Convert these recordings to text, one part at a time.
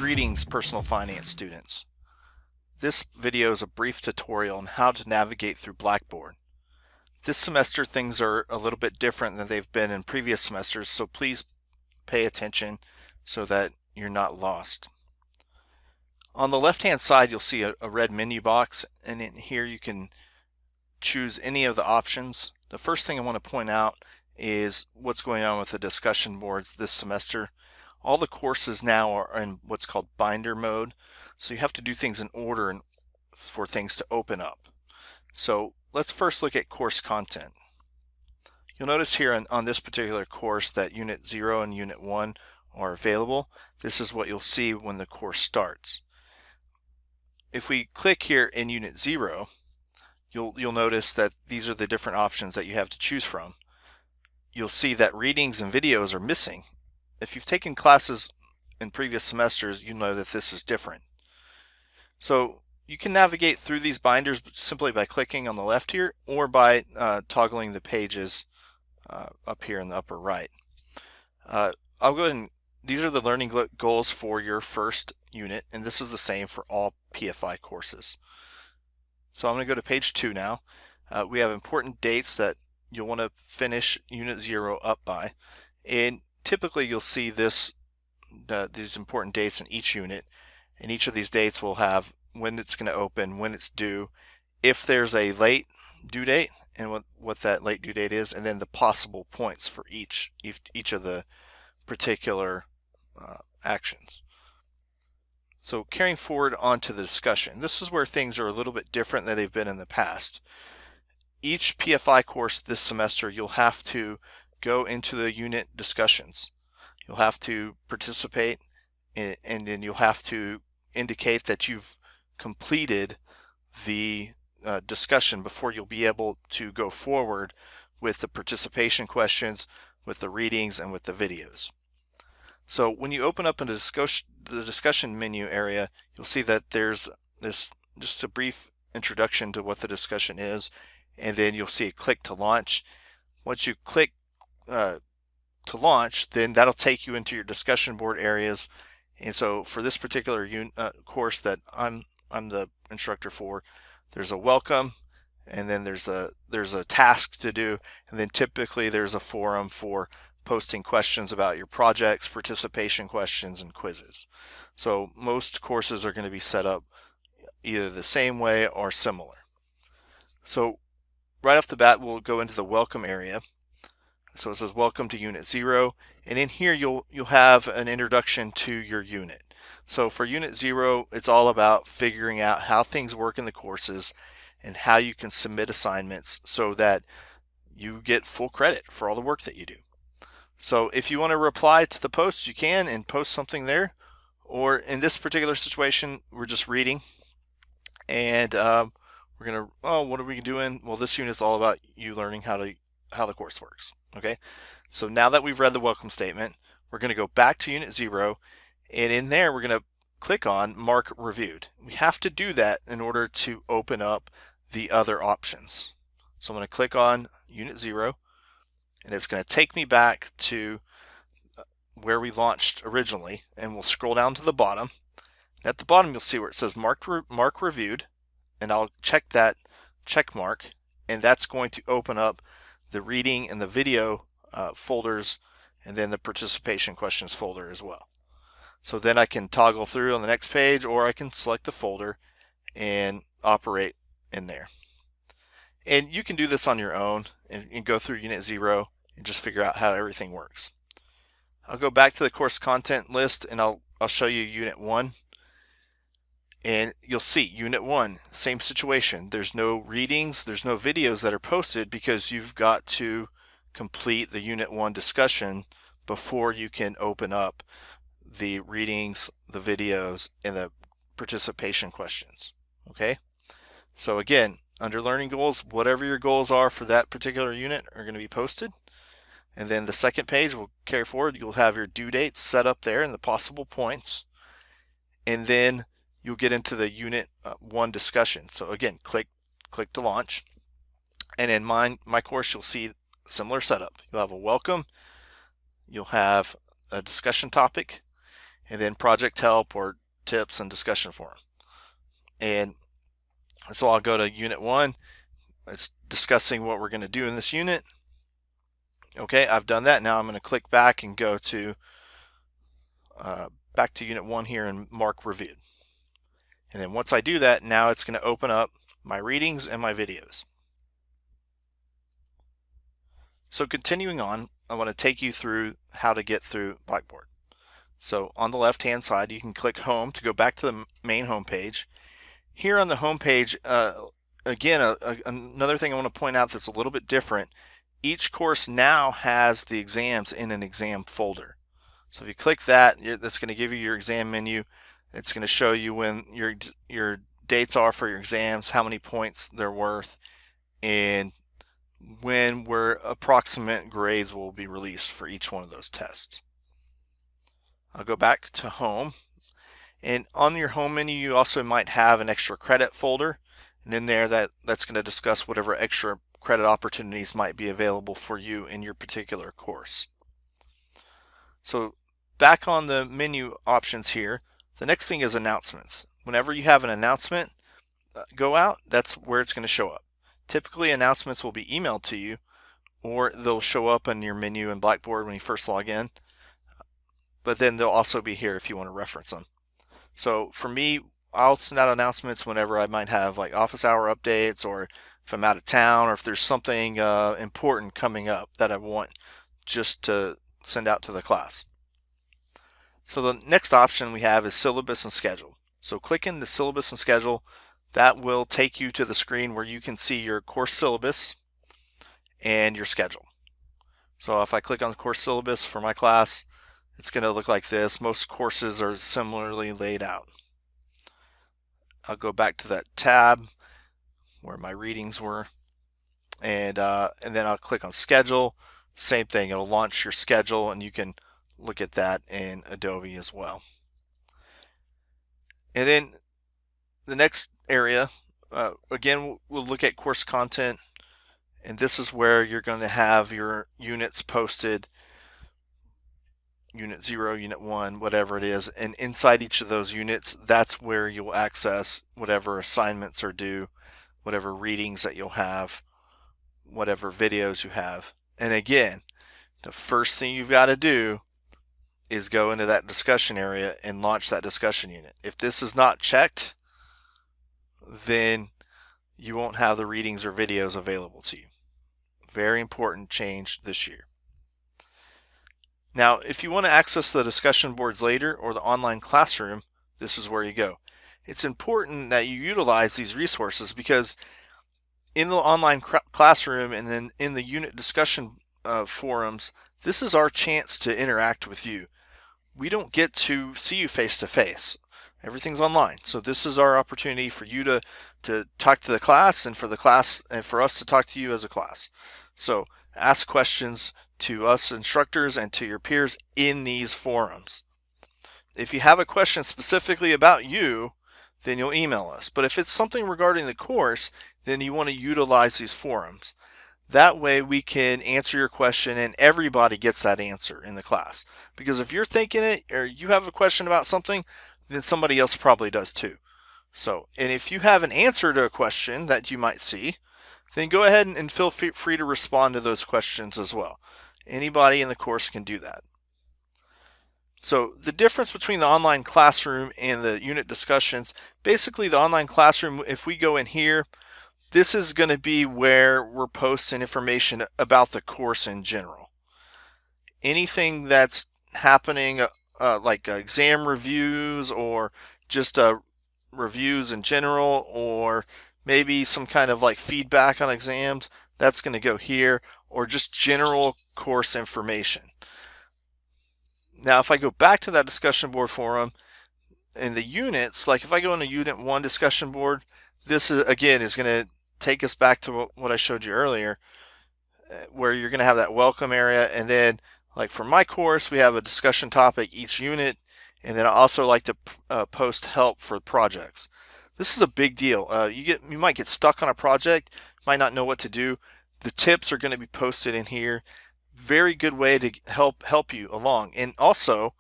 Greetings, personal finance students. This video is a brief tutorial on how to navigate through Blackboard. This semester things are a little bit different than they've been in previous semesters, so please pay attention so that you're not lost. On the left hand side you'll see a red menu box, and in here you can choose any of the options. The first thing I want to point out is what's going on with the discussion boards this semester. All the courses now are in what's called binder mode, so you have to do things in order for things to open up. So let's first look at course content. You'll notice here on this particular course that Unit 0 and Unit 1 are available. This is what you'll see when the course starts. If we click here in Unit 0, you'll notice that these are the different options that you have to choose from. You'll see that readings and videos are missing. If you've taken classes in previous semesters, you know that this is different. So you can navigate through these binders simply by clicking on the left here, or by toggling the pages up here in the upper right. I'll go ahead and these are the learning goals for your first unit, and this is the same for all PFI courses. So I'm going to go to page 2 now. We have important dates that you'll want to finish Unit 0 up by, and typically you'll see these important dates in each unit, and each of these dates will have when it's going to open, when it's due, if there's a late due date, and what that late due date is, and then the possible points for each of the particular actions. So carrying forward onto the discussion, this is where things are a little bit different than they've been in the past. Each PFI course this semester you'll have to go into the unit discussions. You'll have to participate, and then you'll have to indicate that you've completed the discussion before you'll be able to go forward with the participation questions, with the readings, and with the videos. So when you open up into the discussion menu area, you'll see that there's just a brief introduction to what the discussion is, and then you'll see a click to launch. Once you click to launch, then that'll take you into your discussion board areas. And so for this particular course that I'm the instructor for, there's a welcome, and then there's a task to do, and then typically there's a forum for posting questions about your projects, participation questions, and quizzes. So most courses are going to be set up either the same way or similar. So right off the bat we'll go into the welcome area. So it says welcome to Unit 0, and in here you'll have an introduction to your unit. So for Unit 0, it's all about figuring out how things work in the courses and how you can submit assignments so that you get full credit for all the work that you do. So if you want to reply to the post, you can, and post something there. Or in this particular situation, we're just reading, and we're gonna, what are we doing? Well, this unit is all about you learning how the course works. Okay, so now that we've read the welcome statement, we're going to go back to Unit 0, and in there we're going to click on Mark Reviewed. We have to do that in order to open up the other options. So I'm going to click on Unit 0, and it's going to take me back to where we launched originally, and we'll scroll down to the bottom. At the bottom you'll see where it says Mark Reviewed, and I'll check that check mark, and that's going to open up the reading and the video folders, and then the participation questions folder as well. So then I can toggle through on the next page, or I can select the folder and operate in there. And you can do this on your own and go through Unit 0 and just figure out how everything works. I'll go back to the course content list, and I'll show you Unit 1. And you'll see Unit 1, same situation. There's no readings, there's no videos that are posted because you've got to complete the Unit 1 discussion before you can open up the readings, the videos, and the participation questions. Okay? So again, under learning goals, whatever your goals are for that particular unit are going to be posted. And then the second page will carry forward. You'll have your due dates set up there and the possible points. And then you'll get into the Unit 1 discussion. So again, click to launch, and in my course you'll see similar setup. You'll have a welcome, you'll have a discussion topic, and then project help or tips and discussion forum. And so I'll go to Unit 1. It's discussing what we're going to do in this unit. Okay, I've done that. Now I'm going to click back and go to back to Unit 1 here and mark reviewed. And then once I do that, now it's going to open up my readings and my videos. So continuing on, I want to take you through how to get through Blackboard. So on the left hand side, you can click Home to go back to the main home page. Here on the home page, again, another thing I want to point out that's a little bit different. Each course now has the exams in an exam folder. So if you click that, that's going to give you your exam menu. It's going to show you when your dates are for your exams, how many points they're worth, and when approximate grades will be released for each one of those tests. I'll go back to home, and on your home menu you also might have an extra credit folder, and in there that's going to discuss whatever extra credit opportunities might be available for you in your particular course. So back on the menu options here, the next thing is announcements. Whenever you have an announcement go out, that's where it's going to show up. Typically announcements will be emailed to you, or they'll show up in your menu in Blackboard when you first log in, but then they'll also be here if you want to reference them. So for me, I'll send out announcements whenever I might have like office hour updates, or if I'm out of town, or if there's something important coming up that I want just to send out to the class. So the next option we have is syllabus and schedule. So click into syllabus and schedule. That will take you to the screen where you can see your course syllabus and your schedule. So if I click on the course syllabus for my class, it's going to look like this. Most courses are similarly laid out. I'll go back to that tab where my readings were, and then I'll click on schedule. Same thing, it'll launch your schedule, and you can look at that in Adobe as well. And then the next area, again, we'll look at course content, and this is where you're going to have your units posted, Unit 0, Unit 1, whatever it is, and inside each of those units, that's where you'll access whatever assignments are due, whatever readings that you'll have, whatever videos you have. And again, the first thing you've got to do is go into that discussion area and launch that discussion unit. If this is not checked, then you won't have the readings or videos available to you. Very important change this year. Now, if you want to access the discussion boards later or the online classroom, this is where you go. It's important that you utilize these resources, because in the online classroom and then in the unit discussion forums, this is our chance to interact with you. We don't get to see you face to face. Everything's online. So this is our opportunity for you to talk to the class, and for the class and for us to talk to you as a class. So ask questions to us instructors and to your peers in these forums. If you have a question specifically about you, then you'll email us. But if it's something regarding the course, then you want to utilize these forums. That way we can answer your question and everybody gets that answer in the class. Because if you're thinking it, or you have a question about something, then somebody else probably does too. So, and if you have an answer to a question that you might see, then go ahead and feel free to respond to those questions as well. Anybody in the course can do that. So the difference between the online classroom and the unit discussions, basically the online classroom, if we go in here, this is going to be where we're posting information about the course in general. Anything that's happening, like exam reviews, or just reviews in general, or maybe some kind of like feedback on exams, that's going to go here, or just general course information. Now if I go back to that discussion board forum in the units, like if I go into Unit 1 discussion board, this is, again, is going to take us back to what I showed you earlier, where you're going to have that welcome area, and then like for my course we have a discussion topic each unit, and then I also like to post help for projects. This is a big deal. You might get stuck on a project, might not know what to do. The tips are going to be posted in here. Very good way to help you along. And also,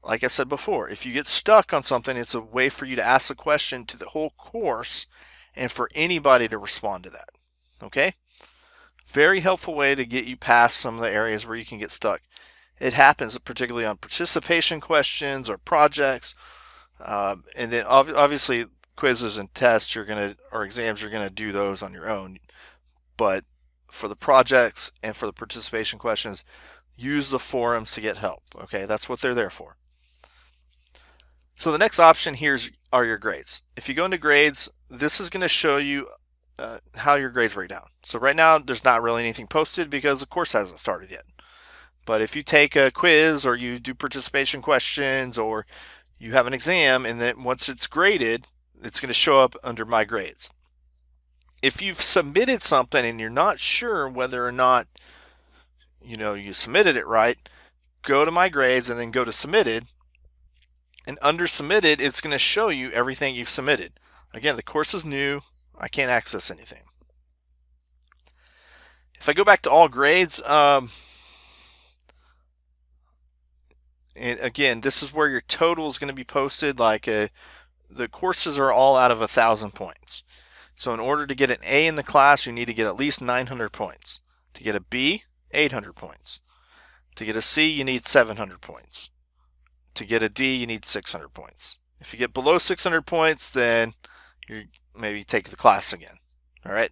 like I said before, if you get stuck on something, it's a way for you to ask a question to the whole course and for anybody to respond to that. Okay? Very helpful way to get you past some of the areas where you can get stuck. It happens particularly on participation questions or projects. And then obviously quizzes and tests or exams, you're gonna do those on your own. But for the projects and for the participation questions, use the forums to get help. Okay, that's what they're there for. So the next option here are your grades. If you go into grades, this is going to show you how your grades break down. So right now there's not really anything posted because the course hasn't started yet. But if you take a quiz or you do participation questions or you have an exam, and then once it's graded, it's going to show up under my grades. If you've submitted something and you're not sure whether or not you submitted it right, go to my grades and then go to submitted. And under submitted, it's going to show you everything you've submitted. Again, the course is new. I can't access anything. If I go back to all grades, and again, this is where your total is going to be posted. The courses are all out of 1,000 points. So in order to get an A in the class, you need to get at least 900 points. To get a B, 800 points. To get a C, you need 700 points. To get a D, you need 600 points. If you get below 600 points, then you maybe take the class again. All right.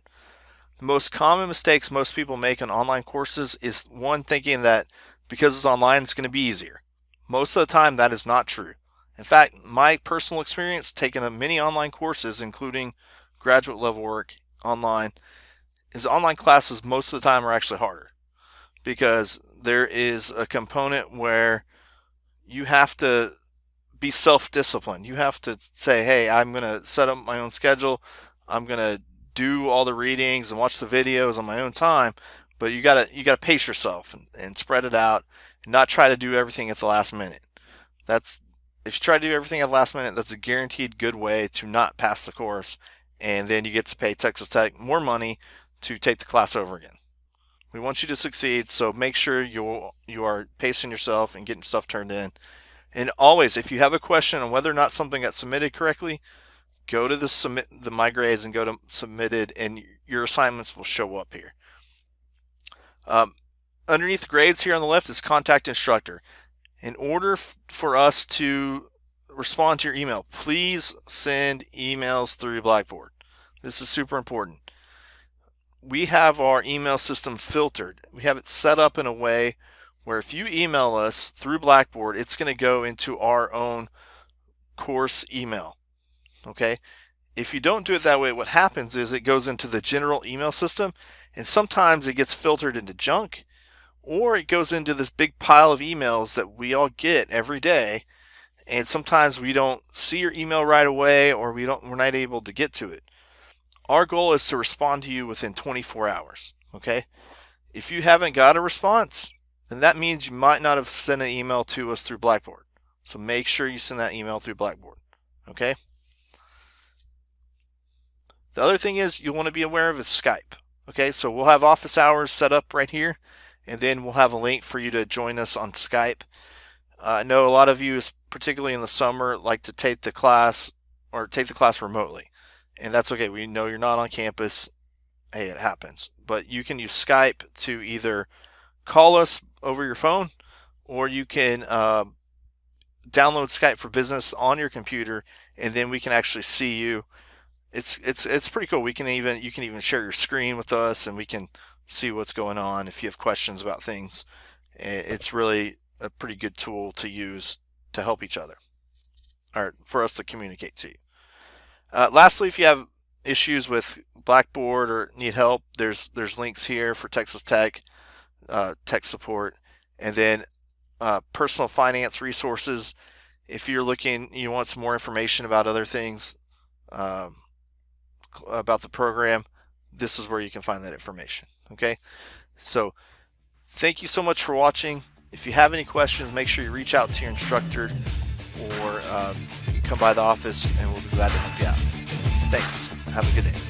The most common mistakes most people make on online courses is one, thinking that because it's online, it's going to be easier. Most of the time, that is not true. In fact, my personal experience taking many online courses, including graduate level work online, is online classes most of the time are actually harder because there is a component where you have to be self-disciplined. You have to say, hey, I'm going to set up my own schedule. I'm going to do all the readings and watch the videos on my own time. But you gotta pace yourself and spread it out and not try to do everything at the last minute. If you try to do everything at the last minute, that's a guaranteed good way to not pass the course. And then you get to pay Texas Tech more money to take the class over again. We want you to succeed, so make sure you are pacing yourself and getting stuff turned in. And always, if you have a question on whether or not something got submitted correctly, go to the My Grades and go to Submitted, and your assignments will show up here. Underneath the grades here on the left is Contact Instructor. In order for us to respond to your email, please send emails through Blackboard. This is super important. We have our email system filtered. We have it set up in a way where if you email us through Blackboard, it's going to go into our own course email. Okay? If you don't do it that way, what happens is it goes into the general email system, and sometimes it gets filtered into junk, or it goes into this big pile of emails that we all get every day, and sometimes we don't see your email right away, or we're not able to get to it. Our goal is to respond to you within 24 hours. Okay? If you haven't got a response, then that means you might not have sent an email to us through Blackboard. So make sure you send that email through Blackboard. Okay? The other thing is you want to be aware of is Skype. Okay, so we'll have office hours set up right here, and then we'll have a link for you to join us on Skype. I know a lot of you, particularly in the summer, like to take the class remotely. And that's okay. We know you're not on campus. Hey, it happens. But you can use Skype to either call us over your phone, or you can download Skype for Business on your computer, and then we can actually see you. It's pretty cool. You can even share your screen with us, and we can see what's going on if you have questions about things. It's really a pretty good tool to use to help each other, or for us to communicate to you. Lastly, if you have issues with Blackboard or need help, there's links here for Texas Tech, tech support, and then personal finance resources. If you're you want some more information about other things about the program, this is where you can find that information. Okay, so thank you so much for watching. If you have any questions, make sure you reach out to your instructor, or you can come by the office and we'll be glad to help you out. Thanks. Have a good day.